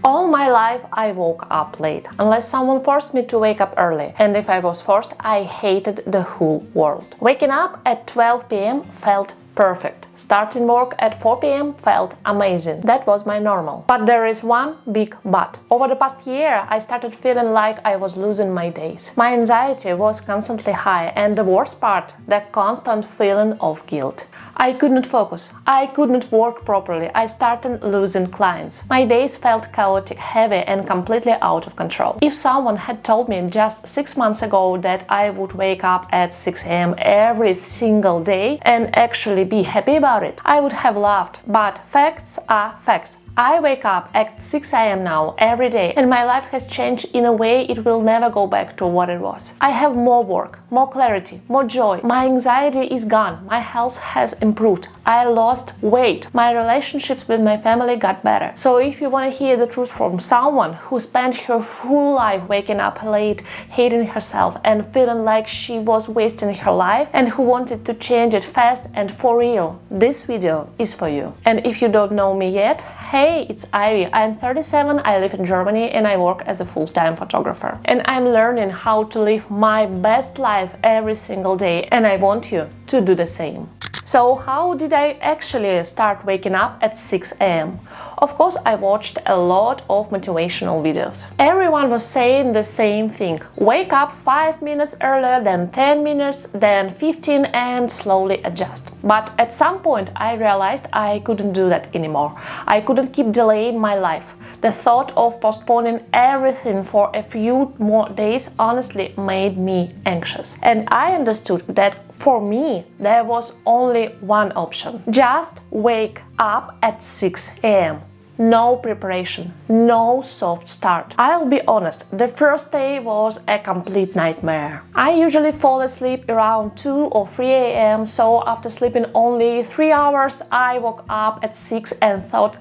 All my life I woke up late, unless someone forced me to wake up early, and if I was forced, I hated the whole world. Waking up at 12 p.m. felt perfect. Starting work at 4 p.m. felt amazing. That was my normal. But there is one big but. Over the past year, I started feeling like I was losing my days. My anxiety was constantly high, and the worst part, the constant feeling of guilt. I could not focus. I could not work properly. I started losing clients. My days felt chaotic, heavy, and completely out of control. If someone had told me just 6 months ago that I would wake up at 6 a.m. every single day and actually be happy about it, I would have laughed. But facts are facts. I wake up at 6 a.m. now every day, and my life has changed in a way it will never go back to what it was. I have more work, more clarity, more joy. My anxiety is gone. My health has improved. I lost weight. My relationships with my family got better. So if you want to hear the truth from someone who spent her full life waking up late, hating herself and feeling like she was wasting her life, and who wanted to change it fast and for real, this video is for you. And if you don't know me yet, hey, it's Ivy. I'm 37, I live in Germany, and I work as a full-time photographer. And I'm learning how to live my best life every single day, and I want you to do the same. So how did I actually start waking up at 6 a.m.? Of course, I watched a lot of motivational videos. Everyone was saying the same thing. Wake up 5 minutes earlier, then 10 minutes, then 15, and slowly adjust. But at some point I realized I couldn't do that anymore. I couldn't keep delaying my life. The thought of postponing everything for a few more days honestly made me anxious. And I understood that for me there was only one option. Just wake up at 6 a.m. No preparation, no soft start. I'll be honest, the first day was a complete nightmare. I usually fall asleep around 2 or 3 a.m. so after sleeping only 3 hours, I woke up at 6 and thought,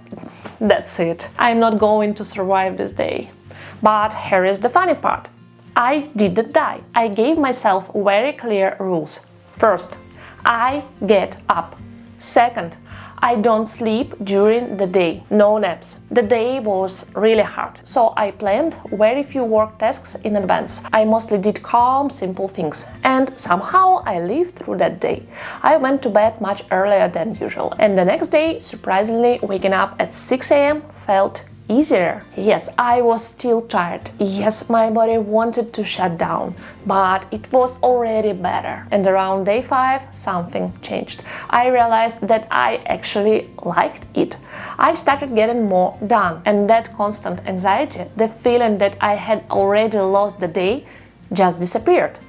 that's it. I'm not going to survive this day. But here is the funny part. I didn't die. I gave myself very clear rules. First, I get up. Second, I don't sleep during the day, no naps. The day was really hard, so I planned very few work tasks in advance. I mostly did calm, simple things, and somehow I lived through that day. I went to bed much earlier than usual, and the next day, surprisingly, waking up at 6 a.m. felt easier. Yes, I was still tired. Yes, my body wanted to shut down, but it was already better. And around day 5, something changed. I realized that I actually liked it. I started getting more done, and that constant anxiety, the feeling that I had already lost the day, just disappeared.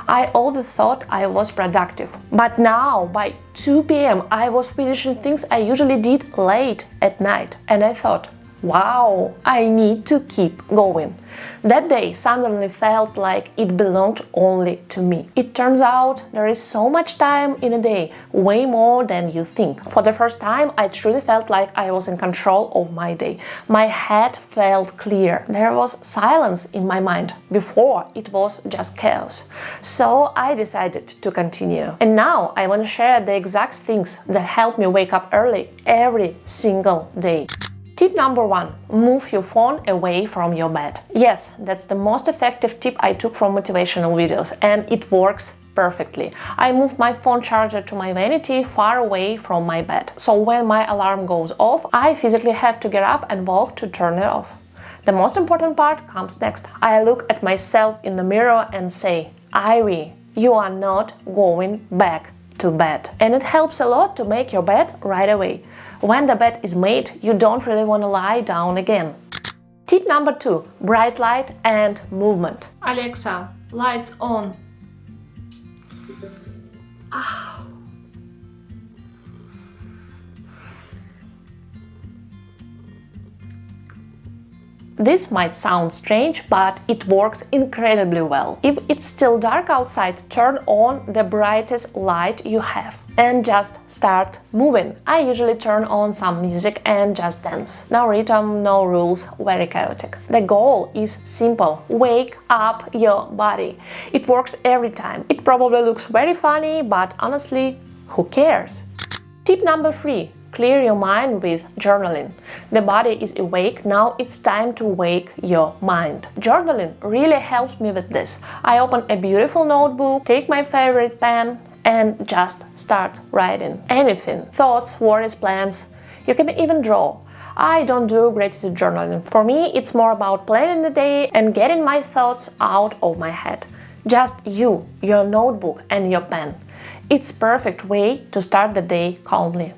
I always thought I was productive, but now by 2 p.m. I was finishing things I usually did late at night, and I thought, wow, I need to keep going. That day suddenly felt like it belonged only to me. It turns out there is so much time in a day, way more than you think. For the first time, I truly felt like I was in control of my day. My head felt clear. There was silence in my mind. Before, it was just chaos. So I decided to continue. And now I want to share the exact things that help me wake up early every single day. Tip number 1. Move your phone away from your bed. Yes, that's the most effective tip I took from motivational videos, and it works perfectly. I moved my phone charger to my vanity far away from my bed. So when my alarm goes off, I physically have to get up and walk to turn it off. The most important part comes next. I look at myself in the mirror and say, Ivy, you are not going back to bed. And it helps a lot to make your bed right away. When the bed is made, you don't really want to lie down again. Tip number 2. Bright light and movement. Alexa, lights on. This might sound strange, but it works incredibly well. If it's still dark outside, turn on the brightest light you have and just start moving. I usually turn on some music and just dance. No rhythm, no rules, very chaotic. The goal is simple. Wake up your body. It works every time. It probably looks very funny, but honestly, who cares? Tip number 3. clear your mind with journaling. The body is awake, now it's time to wake your mind. Journaling really helps me with this. I open a beautiful notebook, take my favorite pen, and just start writing. Anything. Thoughts, worries, plans. You can even draw. I don't do gratitude journaling. For me, it's more about planning the day and getting my thoughts out of my head. Just you, your notebook, and your pen. It's perfect way to start the day calmly.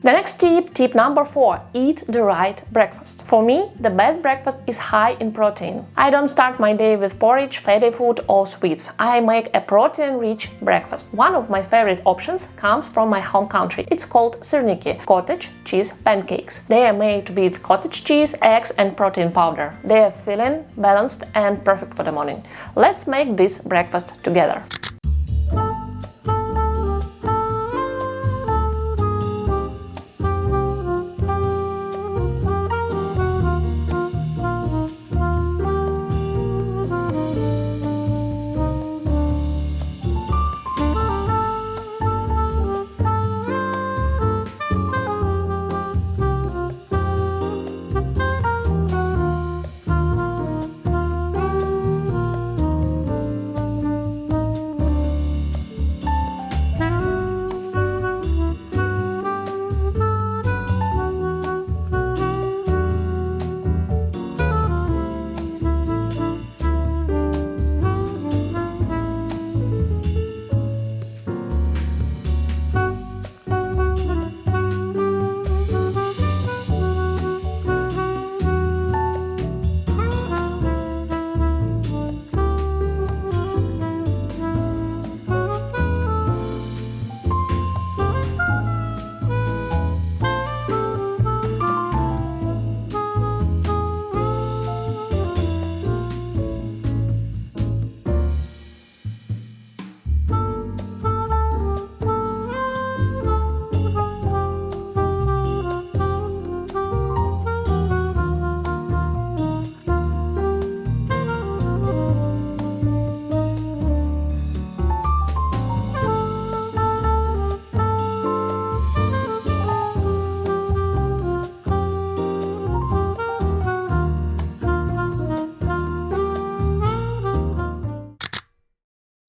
The next tip number 4, eat the right breakfast. For me, the best breakfast is high in protein. I don't start my day with porridge, fatty food or sweets. I make a protein-rich breakfast. One of my favorite options comes from my home country. It's called sirniki, cottage cheese pancakes. They are made with cottage cheese, eggs and protein powder. They are filling, balanced and perfect for the morning. Let's make this breakfast together.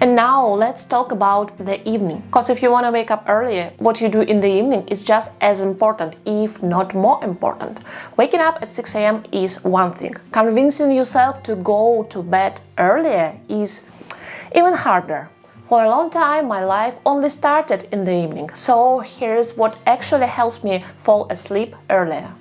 And now let's talk about the evening. Because if you want to wake up earlier, what you do in the evening is just as important, if not more important. Waking up at 6 a.m. is one thing. Convincing yourself to go to bed earlier is even harder. For a long time, my life only started in the evening. So here's what actually helps me fall asleep earlier.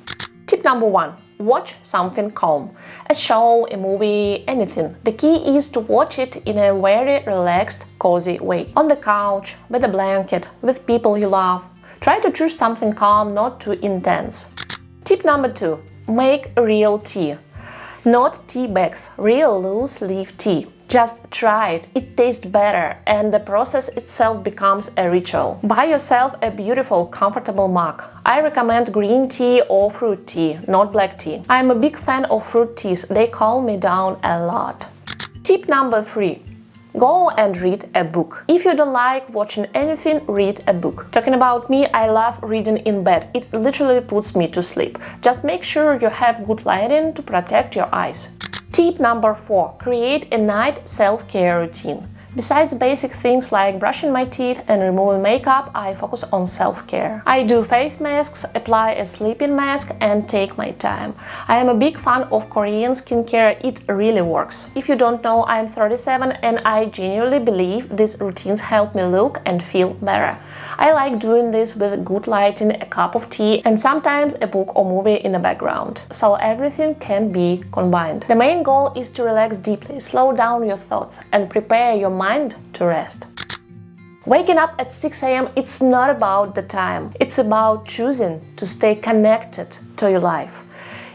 Tip number 1. Watch something calm. A show, a movie, anything. The key is to watch it in a very relaxed, cozy way. On the couch, with a blanket, with people you love. Try to choose something calm, not too intense. Tip number 2. Make real tea. Not tea bags, real loose leaf tea. Just try it, it tastes better and the process itself becomes a ritual. Buy yourself a beautiful, comfortable mug. I recommend green tea or fruit tea, not black tea. I am a big fan of fruit teas, they calm me down a lot. Tip number 3. Go and read a book. If you don't like watching anything, read a book. Talking about me, I love reading in bed. It literally puts me to sleep. Just make sure you have good lighting to protect your eyes. Tip number 4. Create a night self-care routine. Besides basic things like brushing my teeth and removing makeup, I focus on self-care. I do face masks, apply a sleeping mask and take my time. I am a big fan of Korean skincare, it really works. If you don't know, I am 37 and I genuinely believe these routines help me look and feel better. I like doing this with good lighting, a cup of tea and sometimes a book or movie in the background, so everything can be combined. The main goal is to relax deeply, slow down your thoughts and prepare your mind to rest. Waking up at 6 a.m. it's not about the time, it's about choosing to stay connected to your life.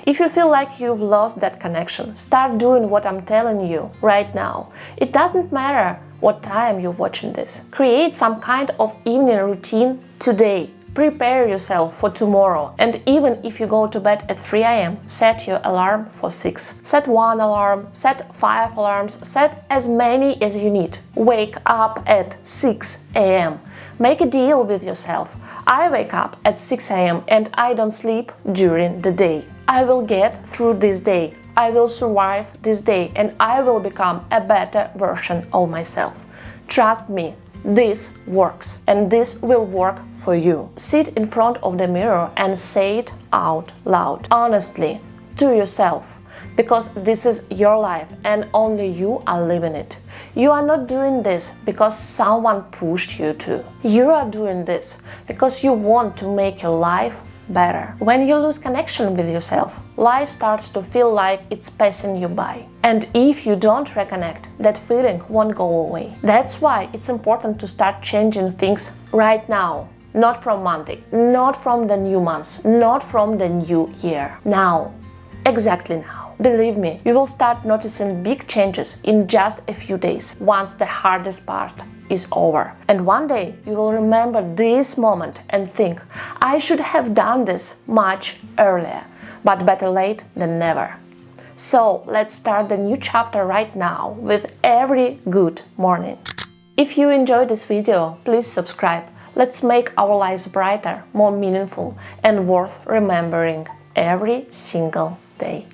If you feel like you've lost that connection, start doing what I'm telling you right now. It doesn't matter what time you're watching this. Create some kind of evening routine today. Prepare yourself for tomorrow. And even if you go to bed at 3 a.m., set your alarm for 6. Set 1 alarm, set 5 alarms, set as many as you need. Wake up at 6 a.m. Make a deal with yourself. I wake up at 6 a.m. and I don't sleep during the day. I will get through this day. I will survive this day and I will become a better version of myself. Trust me, this works and this will work for you. Sit in front of the mirror and say it out loud, honestly, to yourself. Because this is your life and only you are living it. You are not doing this because someone pushed you to. You are doing this because you want to make your life better. When you lose connection with yourself, life starts to feel like it's passing you by. And if you don't reconnect, that feeling won't go away. That's why it's important to start changing things right now. Not from Monday, not from the new month, not from the new year. Now. Exactly now. Believe me, you will start noticing big changes in just a few days, once the hardest part is over. And one day you will remember this moment and think, I should have done this much earlier, but better late than never. So let's start the new chapter right now with every good morning. If you enjoyed this video, please subscribe. Let's make our lives brighter, more meaningful and worth remembering every single day.